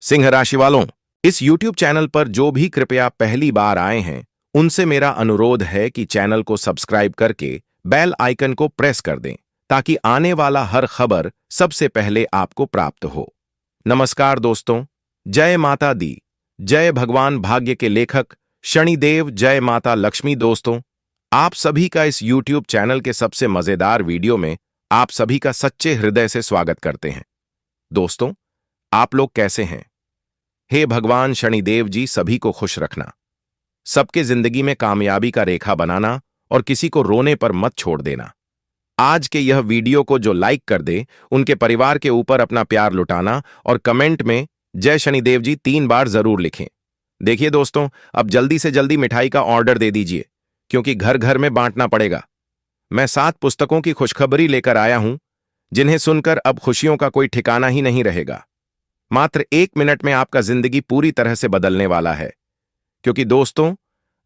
सिंह राशि वालों, इस YouTube चैनल पर जो भी कृपया पहली बार आए हैं, उनसे मेरा अनुरोध है कि चैनल को सब्सक्राइब करके बेल आइकन को प्रेस कर दें ताकि आने वाला हर खबर सबसे पहले आपको प्राप्त हो। नमस्कार दोस्तों, जय माता दी, जय भगवान भाग्य के लेखक शनिदेव, जय माता लक्ष्मी। दोस्तों, आप सभी का इस YouTube चैनल के सबसे मजेदार वीडियो में आप सभी का सच्चे हृदय से स्वागत करते हैं। दोस्तों, आप लोग कैसे हैं? हे भगवान शनिदेव जी सभी को खुश रखना, सबके जिंदगी में कामयाबी का रेखा बनाना और किसी को रोने पर मत छोड़ देना। आज के यह वीडियो को जो लाइक कर दे, उनके परिवार के ऊपर अपना प्यार लुटाना और कमेंट में जय शनिदेव जी 3 बार जरूर लिखें। देखिए दोस्तों, अब जल्दी से जल्दी मिठाई का ऑर्डर दे दीजिए क्योंकि घर घर में बांटना पड़ेगा। मैं 7 पुस्तकों की खुशखबरी लेकर आया हूं जिन्हें सुनकर अब खुशियों का कोई ठिकाना ही नहीं रहेगा। मात्र 1 मिनट में आपका जिंदगी पूरी तरह से बदलने वाला है, क्योंकि दोस्तों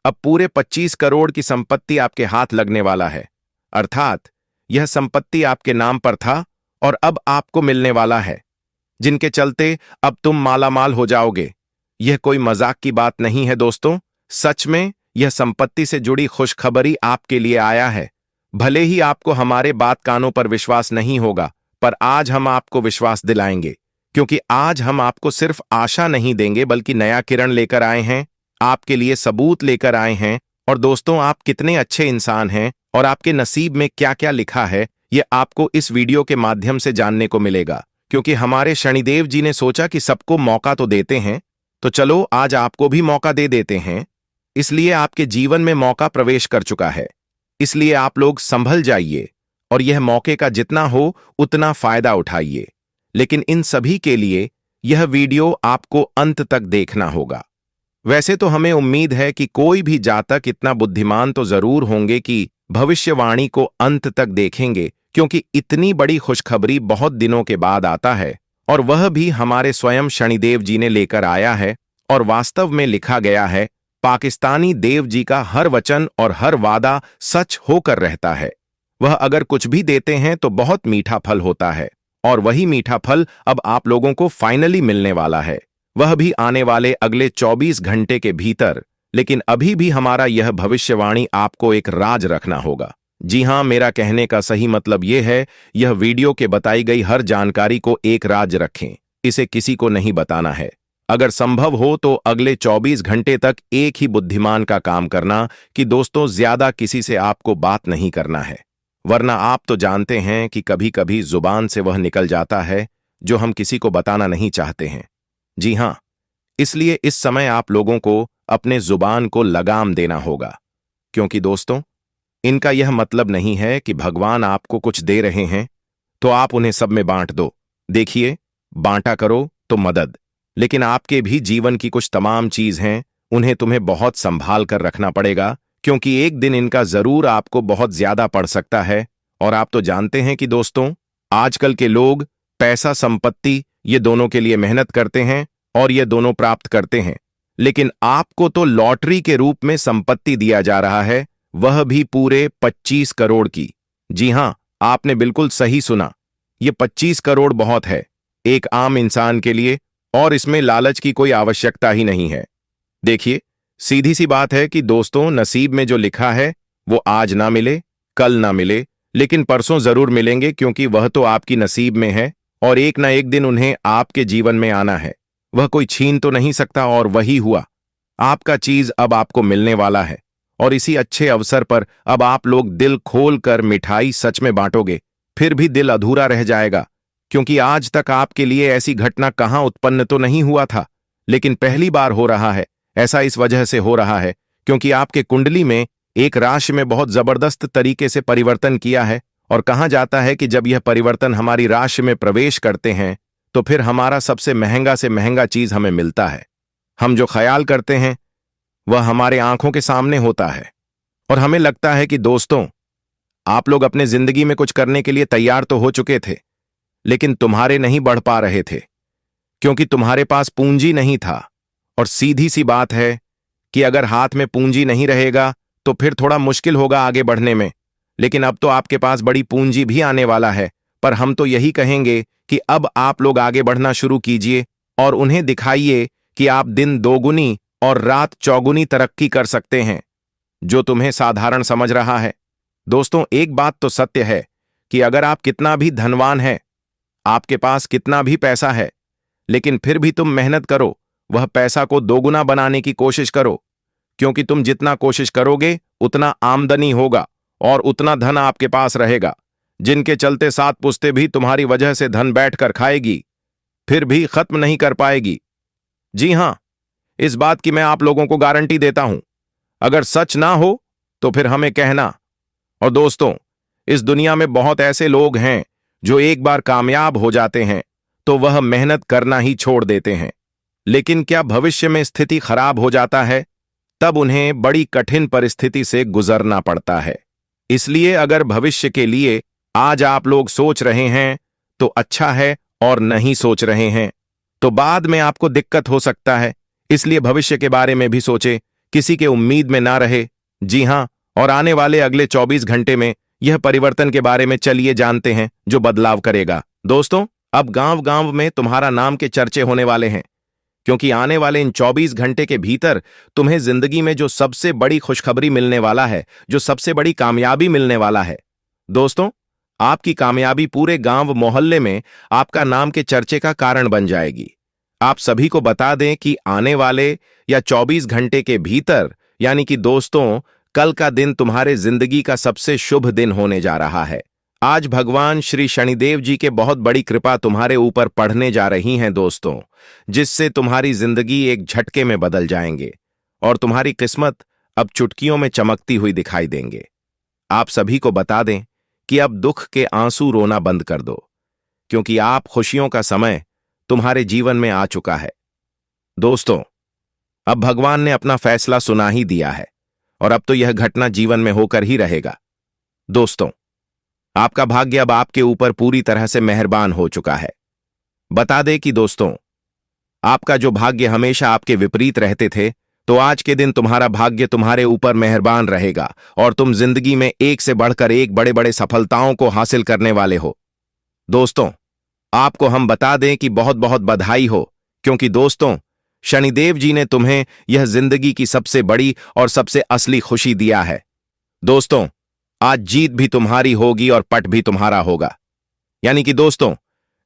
अब पूरे 25 करोड़ की संपत्ति आपके हाथ लगने वाला है। अर्थात यह संपत्ति आपके नाम पर था और अब आपको मिलने वाला है, जिनके चलते अब तुम मालामाल हो जाओगे। यह कोई मजाक की बात नहीं है दोस्तों, सच में यह संपत्ति से जुड़ी खुशखबरी आपके लिए आया है। भले ही आपको हमारे बात कानों पर विश्वास नहीं होगा, पर आज हम आपको विश्वास दिलाएंगे, क्योंकि आज हम आपको सिर्फ आशा नहीं देंगे बल्कि नया किरण लेकर आए हैं, आपके लिए सबूत लेकर आए हैं। और दोस्तों, आप कितने अच्छे इंसान हैं और आपके नसीब में क्या क्या लिखा है, यह आपको इस वीडियो के माध्यम से जानने को मिलेगा। क्योंकि हमारे शनिदेव जी ने सोचा कि सबको मौका तो देते हैं, तो चलो आज आपको भी मौका दे देते हैं। इसलिए आपके जीवन में मौका प्रवेश कर चुका है, इसलिए आप लोग संभल जाइए और यह मौके का जितना हो उतना फायदा उठाइए। लेकिन इन सभी के लिए यह वीडियो आपको अंत तक देखना होगा। वैसे तो हमें उम्मीद है कि कोई भी जातक इतना बुद्धिमान तो जरूर होंगे कि भविष्यवाणी को अंत तक देखेंगे, क्योंकि इतनी बड़ी खुशखबरी बहुत दिनों के बाद आता है और वह भी हमारे स्वयं शनिदेव जी ने लेकर आया है। और वास्तव में लिखा गया है, पाकिस्तानी देव जी का हर वचन और हर वादा सच होकर रहता है। वह अगर कुछ भी देते हैं तो बहुत मीठा फल होता है, और वही मीठा फल अब आप लोगों को फाइनली मिलने वाला है, वह भी आने वाले अगले 24 घंटे के भीतर। लेकिन अभी भी हमारा यह भविष्यवाणी आपको एक राज रखना होगा। जी हां, मेरा कहने का सही मतलब यह है, यह वीडियो के बताई गई हर जानकारी को एक राज रखें, इसे किसी को नहीं बताना है। अगर संभव हो तो अगले 24 घंटे तक एक ही बुद्धिमान का काम करना कि दोस्तों ज्यादा किसी से आपको बात नहीं करना है, वरना आप तो जानते हैं कि कभी कभी जुबान से वह निकल जाता है जो हम किसी को बताना नहीं चाहते हैं। जी हां, इसलिए इस समय आप लोगों को अपने जुबान को लगाम देना होगा, क्योंकि दोस्तों इनका यह मतलब नहीं है कि भगवान आपको कुछ दे रहे हैं तो आप उन्हें सब में बांट दो। देखिए, बांटा करो तो मदद, लेकिन आपके भी जीवन की कुछ तमाम चीज हैं, उन्हें तुम्हें बहुत संभाल कर रखना पड़ेगा, क्योंकि एक दिन इनका जरूर आपको बहुत ज्यादा पड़ सकता है। और आप तो जानते हैं कि दोस्तों आजकल के लोग पैसा, संपत्ति, ये दोनों के लिए मेहनत करते हैं और ये दोनों प्राप्त करते हैं, लेकिन आपको तो लॉटरी के रूप में संपत्ति दिया जा रहा है, वह भी पूरे 25 करोड़ की। जी हां, आपने बिल्कुल सही सुना, ये 25 करोड़ बहुत है एक आम इंसान के लिए, और इसमें लालच की कोई आवश्यकता ही नहीं है। देखिए, सीधी सी बात है कि दोस्तों नसीब में जो लिखा है वो आज ना मिले, कल ना मिले, लेकिन परसों जरूर मिलेंगे, क्योंकि वह तो आपकी नसीब में है और एक ना एक दिन उन्हें आपके जीवन में आना है। वह कोई छीन तो नहीं सकता, और वही हुआ, आपका चीज अब आपको मिलने वाला है। और इसी अच्छे अवसर पर अब आप लोग दिल खोल कर मिठाई सच में बांटोगे, फिर भी दिल अधूरा रह जाएगा, क्योंकि आज तक आपके लिए ऐसी घटना कहां उत्पन्न तो नहीं हुआ था, लेकिन पहली बार हो रहा है। ऐसा इस वजह से हो रहा है क्योंकि आपके कुंडली में एक राशि में बहुत जबरदस्त तरीके से परिवर्तन किया है, और कहा जाता है कि जब यह परिवर्तन हमारी राशि में प्रवेश करते हैं तो फिर हमारा सबसे महंगा से महंगा चीज हमें मिलता है। हम जो ख्याल करते हैं वह हमारे आंखों के सामने होता है, और हमें लगता है कि दोस्तों आप लोग अपने जिंदगी में कुछ करने के लिए तैयार तो हो चुके थे, लेकिन तुम्हारे नहीं बढ़ पा रहे थे क्योंकि तुम्हारे पास पूंजी नहीं था। और सीधी सी बात है कि अगर हाथ में पूंजी नहीं रहेगा तो फिर थोड़ा मुश्किल होगा आगे बढ़ने में। लेकिन अब तो आपके पास बड़ी पूंजी भी आने वाला है, पर हम तो यही कहेंगे कि अब आप लोग आगे बढ़ना शुरू कीजिए और उन्हें दिखाइए कि आप दिन दोगुनी और रात चौगुनी तरक्की कर सकते हैं, जो तुम्हें साधारण समझ रहा है। दोस्तों, एक बात तो सत्य है कि अगर आप कितना भी धनवान हैं, आपके पास कितना भी पैसा है, लेकिन फिर भी तुम मेहनत करो, वह पैसा को दोगुना बनाने की कोशिश करो, क्योंकि तुम जितना कोशिश करोगे उतना आमदनी होगा और उतना धन आपके पास रहेगा, जिनके चलते 7 पुश्तें भी तुम्हारी वजह से धन बैठकर खाएगी, फिर भी खत्म नहीं कर पाएगी। जी हां, इस बात की मैं आप लोगों को गारंटी देता हूं। अगर सच ना हो तो फिर हमें कहना। और दोस्तों, इस दुनिया में बहुत ऐसे लोग हैं जो एक बार कामयाब हो जाते हैं तो वह मेहनत करना ही छोड़ देते हैं, लेकिन क्या भविष्य में स्थिति खराब हो जाता है, तब उन्हें बड़ी कठिन परिस्थिति से गुजरना पड़ता है। इसलिए अगर भविष्य के लिए आज आप लोग सोच रहे हैं तो अच्छा है, और नहीं सोच रहे हैं तो बाद में आपको दिक्कत हो सकता है। इसलिए भविष्य के बारे में भी सोचे, किसी के उम्मीद में ना रहे। जी हां, और आने वाले अगले 24 घंटे में यह परिवर्तन के बारे में चलिए जानते हैं जो बदलाव करेगा। दोस्तों, अब गांव गांव में तुम्हारा नाम के चर्चे होने वाले हैं, क्योंकि आने वाले इन 24 घंटे के भीतर तुम्हें जिंदगी में जो सबसे बड़ी खुशखबरी मिलने वाला है, जो सबसे बड़ी कामयाबी मिलने वाला है। दोस्तों, आपकी कामयाबी पूरे गांव मोहल्ले में आपका नाम के चर्चे का कारण बन जाएगी। आप सभी को बता दें कि आने वाले या 24 घंटे के भीतर, यानी कि दोस्तों, कल का दिन तुम्हारे जिंदगी का सबसे शुभ दिन होने जा रहा है। आज भगवान श्री शनिदेव जी के बहुत बड़ी कृपा तुम्हारे ऊपर पड़ने जा रही हैं दोस्तों, जिससे तुम्हारी जिंदगी एक झटके में बदल जाएंगे और तुम्हारी किस्मत अब चुटकियों में चमकती हुई दिखाई देंगे। आप सभी को बता दें कि अब दुख के आंसू रोना बंद कर दो, क्योंकि आप खुशियों का समय तुम्हारे जीवन में आ चुका है। दोस्तों, अब भगवान ने अपना फैसला सुना ही दिया है और अब तो यह घटना जीवन में होकर ही रहेगा। दोस्तों, आपका भाग्य अब आपके ऊपर पूरी तरह से मेहरबान हो चुका है। बता दे कि दोस्तों, आपका जो भाग्य हमेशा आपके विपरीत रहते थे, तो आज के दिन तुम्हारा भाग्य तुम्हारे ऊपर मेहरबान रहेगा और तुम जिंदगी में एक से बढ़कर एक बड़े बड़े सफलताओं को हासिल करने वाले हो। दोस्तों, आपको हम बता दें कि बहुत बहुत बधाई हो, क्योंकि दोस्तों, शनिदेव जी ने तुम्हें यह जिंदगी की सबसे बड़ी और सबसे असली खुशी दिया है। दोस्तों, आज जीत भी तुम्हारी होगी और पट भी तुम्हारा होगा। यानी कि दोस्तों,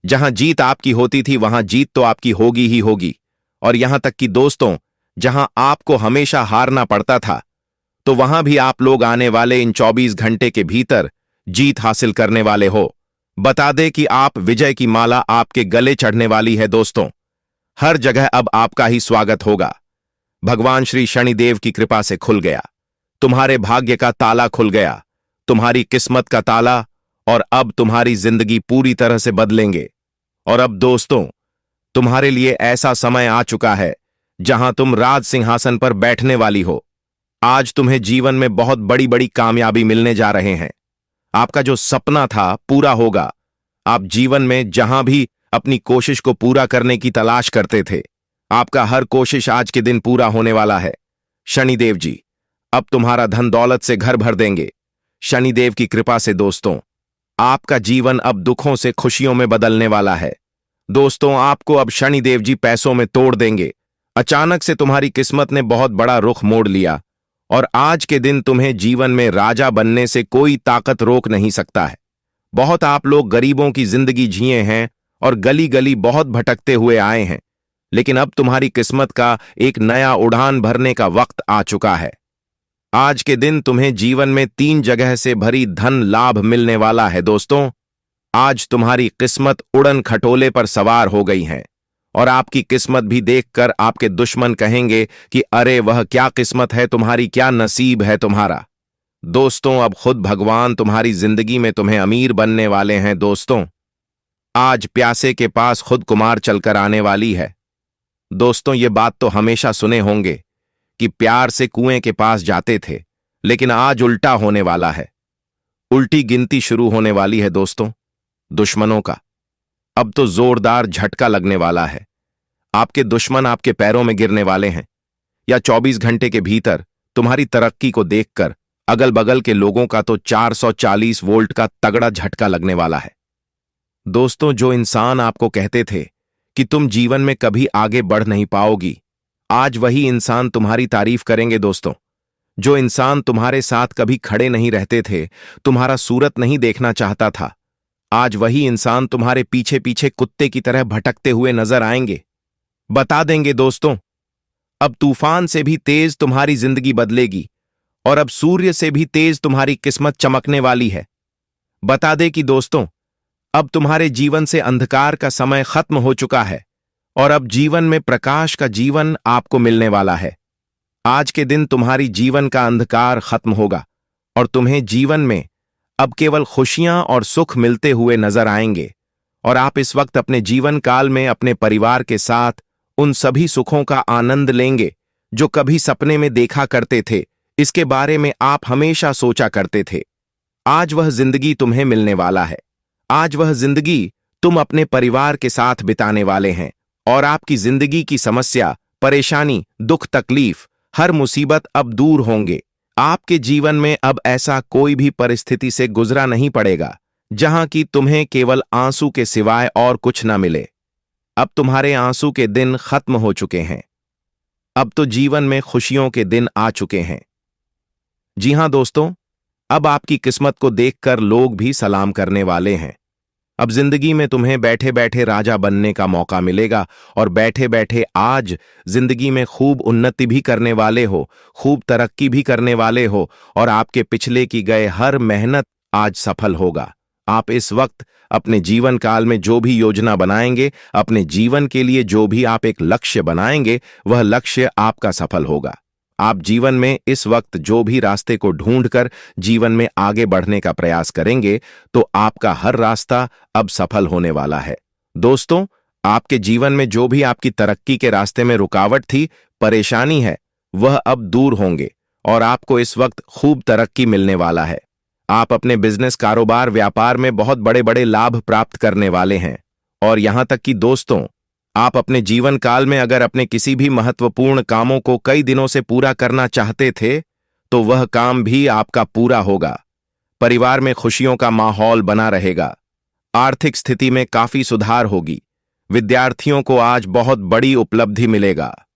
जहां जीत आपकी होती थी वहां जीत तो आपकी होगी ही होगी, और यहां तक कि दोस्तों, जहां आपको हमेशा हारना पड़ता था, तो वहां भी आप लोग आने वाले इन 24 घंटे के भीतर जीत हासिल करने वाले हो। बता दे कि आप विजय की माला आपके गले चढ़ने वाली है। दोस्तों, हर जगह अब आपका ही स्वागत होगा। भगवान श्री शनिदेव की कृपा से खुल गया, तुम्हारे भाग्य का ताला खुल गया, तुम्हारी किस्मत का ताला, और अब तुम्हारी जिंदगी पूरी तरह से बदलेंगे। और अब दोस्तों, तुम्हारे लिए ऐसा समय आ चुका है जहां तुम राज सिंहासन पर बैठने वाली हो। आज तुम्हें जीवन में बहुत बड़ी बड़ी कामयाबी मिलने जा रहे हैं। आपका जो सपना था पूरा होगा। आप जीवन में जहां भी अपनी कोशिश को पूरा करने की तलाश करते थे, आपका हर कोशिश आज के दिन पूरा होने वाला है। शनिदेव जी अब तुम्हारा धन दौलत से घर भर देंगे। शनिदेव की कृपा से दोस्तों, आपका जीवन अब दुखों से खुशियों में बदलने वाला है। दोस्तों, आपको अब शनिदेव जी पैसों में तोड़ देंगे। अचानक से तुम्हारी किस्मत ने बहुत बड़ा रुख मोड़ लिया और आज के दिन तुम्हें जीवन में राजा बनने से कोई ताकत रोक नहीं सकता है। बहुत आप लोग गरीबों की जिंदगी जिए हैं और गली गली बहुत भटकते हुए आए हैं, लेकिन अब तुम्हारी किस्मत का एक नया उड़ान भरने का वक्त आ चुका है। आज के दिन तुम्हें जीवन में 3 जगह से भरी धन लाभ मिलने वाला है। दोस्तों, आज तुम्हारी किस्मत उड़न खटोले पर सवार हो गई है और आपकी किस्मत भी देखकर आपके दुश्मन कहेंगे कि अरे वह क्या किस्मत है तुम्हारी, क्या नसीब है तुम्हारा। दोस्तों, अब खुद भगवान तुम्हारी जिंदगी में तुम्हें अमीर बनने वाले हैं। दोस्तों, आज प्यासे के पास खुद कुमार चलकर आने वाली है। दोस्तों, ये बात तो हमेशा सुने होंगे कि प्यार से कुएं के पास जाते थे, लेकिन आज उल्टा होने वाला है। उल्टी गिनती शुरू होने वाली है दोस्तों, दुश्मनों का। अब तो जोरदार झटका लगने वाला है। आपके दुश्मन आपके पैरों में गिरने वाले हैं, या 24 घंटे के भीतर तुम्हारी तरक्की को देखकर अगल बगल के लोगों का तो 440 वोल्ट का तगड़ा झटका लगने वाला है। दोस्तों, जो इंसान आपको कहते थे कि तुम जीवन में कभी आगे बढ़ नहीं पाओगी। आज वही इंसान तुम्हारी तारीफ करेंगे दोस्तों। जो इंसान तुम्हारे साथ कभी खड़े नहीं रहते थे, तुम्हारा सूरत नहीं देखना चाहता था, आज वही इंसान तुम्हारे पीछे पीछे कुत्ते की तरह भटकते हुए नजर आएंगे। बता देंगे दोस्तों, अब तूफान से भी तेज तुम्हारी जिंदगी बदलेगी और अब सूर्य से भी तेज तुम्हारी किस्मत चमकने वाली है। बता दे कि दोस्तों, अब तुम्हारे जीवन से अंधकार का समय खत्म हो चुका है और अब जीवन में प्रकाश का जीवन आपको मिलने वाला है। आज के दिन तुम्हारी जीवन का अंधकार खत्म होगा और तुम्हें जीवन में अब केवल खुशियां और सुख मिलते हुए नजर आएंगे और आप इस वक्त अपने जीवन काल में अपने परिवार के साथ उन सभी सुखों का आनंद लेंगे जो कभी सपने में देखा करते थे, इसके बारे में आप हमेशा सोचा करते थे। आज वह जिंदगी तुम्हें मिलने वाला है। आज वह जिंदगी तुम अपने परिवार के साथ बिताने वाले हैं और आपकी जिंदगी की समस्या, परेशानी, दुख, तकलीफ, हर मुसीबत अब दूर होंगे। आपके जीवन में अब ऐसा कोई भी परिस्थिति से गुजरा नहीं पड़ेगा जहां कि तुम्हें केवल आंसू के सिवाय और कुछ न मिले। अब तुम्हारे आंसू के दिन खत्म हो चुके हैं। अब तो जीवन में खुशियों के दिन आ चुके हैं। जी हां दोस्तों, अब आपकी किस्मत को देखकर लोग भी सलाम करने वाले हैं। अब जिंदगी में तुम्हें बैठे बैठे राजा बनने का मौका मिलेगा और बैठे बैठे आज जिंदगी में खूब उन्नति भी करने वाले हो, खूब तरक्की भी करने वाले हो और आपके पिछले की गए हर मेहनत आज सफल होगा। आप इस वक्त अपने जीवन काल में जो भी योजना बनाएंगे, अपने जीवन के लिए जो भी आप एक लक्ष्य बनाएंगे, वह लक्ष्य आपका सफल होगा। आप जीवन में इस वक्त जो भी रास्ते को ढूंढकर जीवन में आगे बढ़ने का प्रयास करेंगे, तो आपका हर रास्ता अब सफल होने वाला है। दोस्तों, आपके जीवन में जो भी आपकी तरक्की के रास्ते में रुकावट थी, परेशानी है, वह अब दूर होंगे और आपको इस वक्त खूब तरक्की मिलने वाला है। आप अपने बिजनेस, कारोबार, व्यापार में बहुत बड़े बड़े लाभ प्राप्त करने वाले हैं और यहां तक कि दोस्तों, आप अपने जीवन काल में अगर अपने किसी भी महत्वपूर्ण कामों को कई दिनों से पूरा करना चाहते थे, तो वह काम भी आपका पूरा होगा। परिवार में खुशियों का माहौल बना रहेगा। आर्थिक स्थिति में काफी सुधार होगी। विद्यार्थियों को आज बहुत बड़ी उपलब्धि मिलेगा।